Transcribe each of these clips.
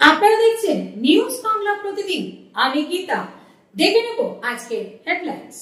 আপনারা দেখছেন নিউজ বাংলা প্রতিদিন। আমি গীতা। দেখে নেব আজকের হেডলাইন্স।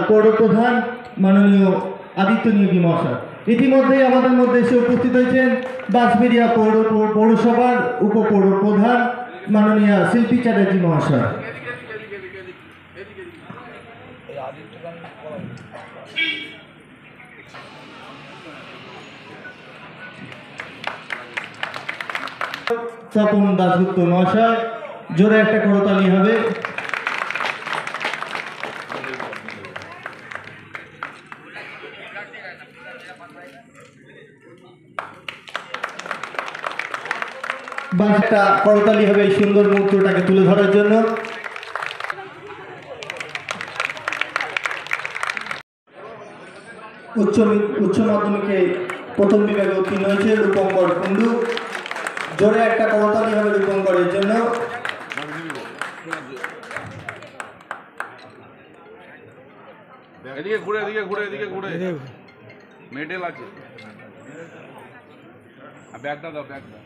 পৌরপ্রধান মাননীয় আদিত্য নিয়োগী মহাশয় ইতিমধ্যেই আমাদের মধ্যে এসে উপস্থিত হয়েছেন বাঁশবেড়িয়া পৌরসভার উপপৌরপ্রধান মাননীয় শিল্পী চ্যাটার্জি মহাশয়। তপন দাশগুপ্ত মহাশয়, জোরে একটা করতালি হবে। একটা করতালি হবে এই সুন্দর মুহূর্তটাকে তুলে ধরার জন্য। উচ্চ মাধ্যমিকে প্রথম বিভাগে উত্তীর্ণ হয়েছে রূপঙ্কর কুণ্ডু, জোরে একটা করতালি হবে রূপঙ্করের জন্য। এদিকে ঘুরে মেডেল আছে, ব্যাগটা দাও, ব্যাগটা।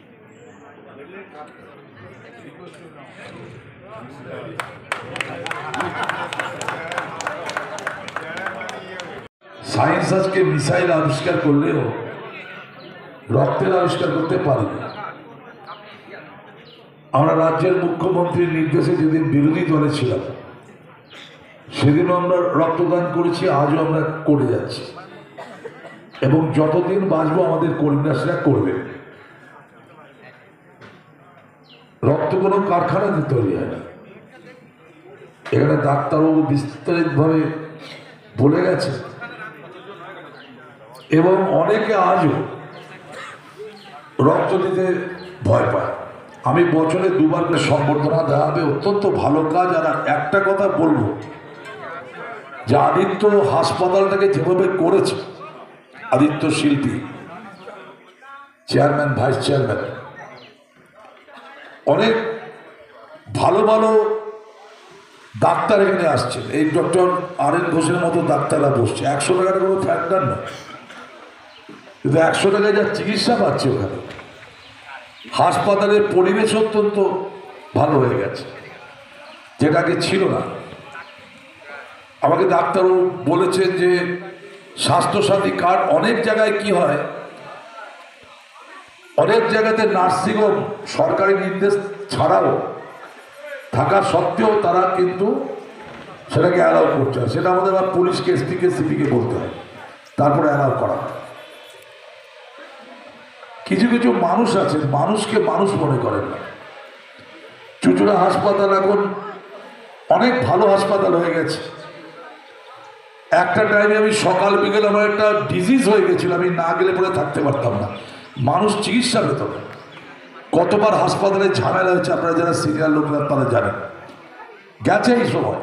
সায়েন্স আজকে মিসাইল আবিষ্কার করলেও রক্তের আবিষ্কার করতে পারে না। আমরা রাজ্যের মুখ্যমন্ত্রীর নির্দেশে যেদিন বিরোধী দলে ছিলাম সেদিন আমরা রক্তদান করেছি, আজও আমরা করে যাচ্ছি এবং যতদিন বাঁচবো আমাদের কর্মীরা সেটা করবে। রক্ত কোনো কারখানাতে তৈরি হয় না। এখানে ডাক্তারবাবু বিস্তারিতভাবে বলে গেছে এবং অনেকে আজও রক্ত দিতে ভয় পায়। আমি বছরে দুবার করে সম্বর্ধনা দেওয়া হবে, অত্যন্ত ভালো কাজ। আর একটা কথা বলবো যে আদিত্য হাসপাতালটাকে যেভাবে করেছে, আদিত্য শিল্পী চেয়ারম্যান, ভাইস চেয়ারম্যান, অনেক ভালো ভালো ডাক্তার এখানে আসছেন। এই ডক্টর আর.এন. ঘোষের মতো ডাক্তাররা বসছে। 100 টাকার কোনো ফ্যাক্টর না, কিন্তু 100 টাকায় যা চিকিৎসা পাচ্ছে ওখানে। হাসপাতালের পরিবেশ অত্যন্ত ভালো হয়ে গেছে, যেটাকে ছিল না। আমাকে ডাক্তারও বলেছেন যে স্বাস্থ্যসাথী কার্ড অনেক জায়গায় কি হয়, অনেক জায়গাতে নার্সিংহোম সরকারি নির্দেশ ছাড়াও থাকা সত্ত্বেও তারা কিন্তু সেটাকে অ্যালাউ করছে। সেটা আমাদের আবার পুলিশকে, এসপিকে, সিপিকে বলতে হয়, তারপরে অ্যালাউ করা হয়। কিছু কিছু মানুষ আছে মানুষকে মানুষ মনে করেন না। চুঁচুড়া হাসপাতাল এখন অনেক ভালো হাসপাতাল হয়ে গেছে। একটা টাইমে আমি সকাল বিকেল আমার একটা ডিজিজ হয়ে গেছিল, আমি না গেলে পরে থাকতে পারতাম না। মানুষ চিকিৎসা পেত না। কতবার হাসপাতালে ঝামেলা হয়েছে আপনারা যারা সিনিয়র লোকরা তারা জানেন, গেছে এই সময়।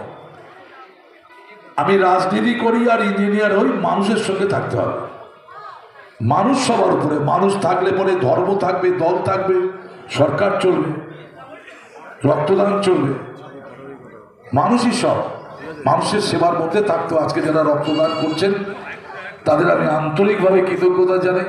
আমি রাজনীতি করি আর ইঞ্জিনিয়ার হই, মানুষের সঙ্গে থাকতে হবে। মানুষ সবার উপরে, মানুষ থাকলে পরে ধর্ম থাকবে, দল থাকবে, সরকার চলবে, রক্তদান চলবে, মানুষই সব। মানুষের সেবার মধ্যে থাকতো। আজকে যারা রক্তদান করছেন তাদের আমি আন্তরিকভাবে কৃতজ্ঞতা জানাই।